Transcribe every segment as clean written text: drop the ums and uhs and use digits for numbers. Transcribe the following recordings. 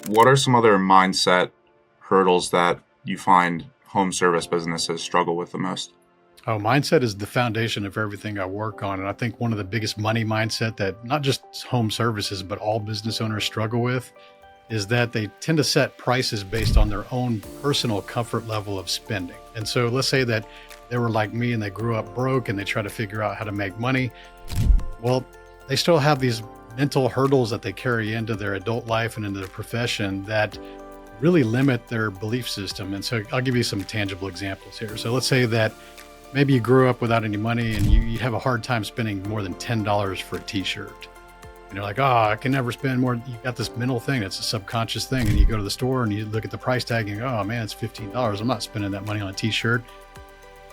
what are some other mindset hurdles that you find home service businesses struggle with the most? Oh, mindset is the foundation of everything I work on. And I think one of the biggest money mindset that not just home services, but all business owners struggle with is that they tend to set prices based on their own personal comfort level of spending. And so let's say that they were like me and they grew up broke and they try to figure out how to make money. Well, they still have these mental hurdles that they carry into their adult life and into their profession that really limit their belief system. And so I'll give you some tangible examples here. So let's say that maybe you grew up without any money and you have a hard time spending more than $10 for a t-shirt. And you're like, oh, I can never spend more. You got this mental thing. It's a subconscious thing. And you go to the store and you look at the price tag and go, oh man, it's $15. I'm not spending that money on a t-shirt.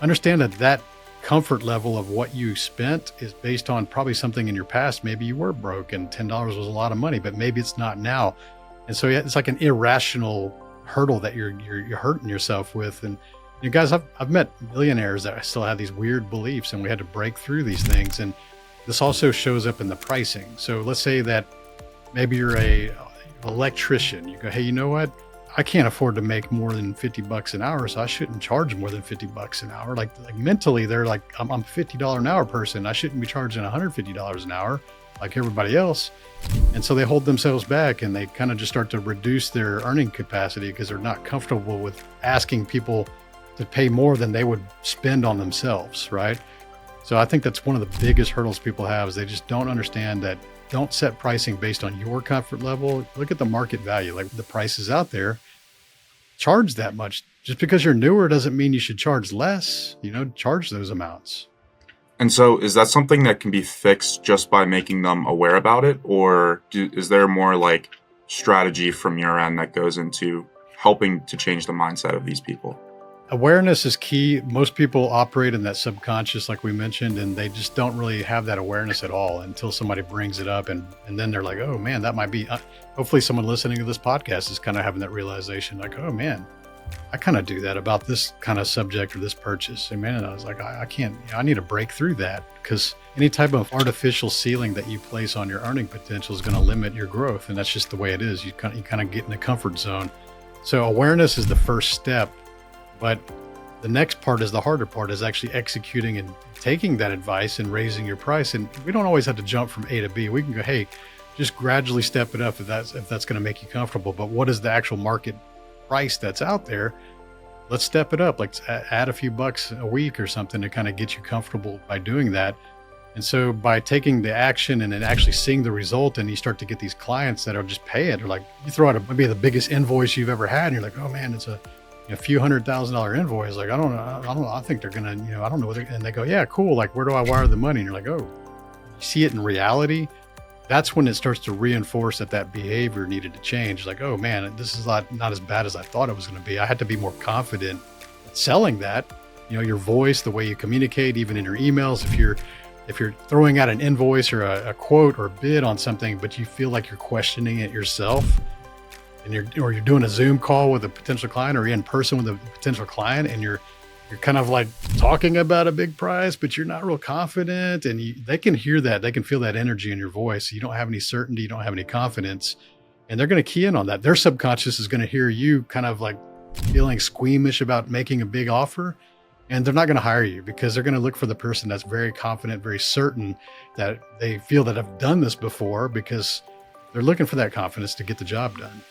Understand that that comfort level of what you spent is based on probably something in your past. Maybe you were broke and $10 was a lot of money, but maybe it's not now. And so it's like an irrational hurdle that you're hurting yourself with. And you guys, I've met millionaires that still have these weird beliefs, and we had to break through these things. And this also shows up in the pricing. So let's say that maybe you're a electrician. You go, hey, you know what? I can't afford to make more than $50 an hour, so I shouldn't charge more than $50 an hour. Like mentally, they're like, I'm a $50 an hour person. I shouldn't be charging $150 an hour like everybody else. And so they hold themselves back and they kind of just start to reduce their earning capacity because they're not comfortable with asking people to pay more than they would spend on themselves, right? So I think that's one of the biggest hurdles people have is they just don't understand that. Don't set pricing based on your comfort level. Look at the market value, like the prices out there. Charge that much. Just because you're newer doesn't mean you should charge less. Charge those amounts. And so is that something that can be fixed just by making them aware about it? Or is there more like strategy from your end that goes into helping to change the mindset of these people? Awareness is key. Most people operate in that subconscious, like we mentioned, and they just don't really have that awareness at all until somebody brings it up. And then they're like, oh man, that might be, hopefully someone listening to this podcast is kind of having that realization like, oh man, I kind of do that about this kind of subject or this purchase. And man, and I was like, I can't, I need to break through that because any type of artificial ceiling that you place on your earning potential is going to limit your growth. And that's just the way it is. You kind of get in a comfort zone. So awareness is the first step. But the next part is the harder part is actually executing and taking that advice and raising your price. And we don't always have to jump from A to B. We can go, hey, just gradually step it up if that's going to make you comfortable. But what is the actual market price that's out there? Let's step it up. Let's add a few bucks a week or something to kind of get you comfortable by doing that. And so by taking the action and then actually seeing the result, and you start to get these clients that are just pay it, or like you throw out maybe the biggest invoice you've ever had, and you're like, oh man, it's a few $100,000 invoice. Like, I don't know. I think they're going to, I don't know. And they go, yeah, cool. Like, where do I wire the money? And you're like, oh, you see it in reality. That's when it starts to reinforce that behavior needed to change. Like, oh man, this is not as bad as I thought it was going to be. I had to be more confident at selling that, your voice, the way you communicate, even in your emails. If you're throwing out an invoice or a quote or a bid on something, but you feel like you're questioning it yourself, and you're doing a Zoom call with a potential client or in person with a potential client, and you're kind of like talking about a big price, but you're not real confident, and they can hear that, they can feel that energy in your voice. You don't have any certainty, you don't have any confidence, and they're going to key in on that. Their subconscious is going to hear you kind of like feeling squeamish about making a big offer, and they're not going to hire you because they're going to look for the person that's very confident, very certain that they feel that I've done this before, because they're looking for that confidence to get the job done.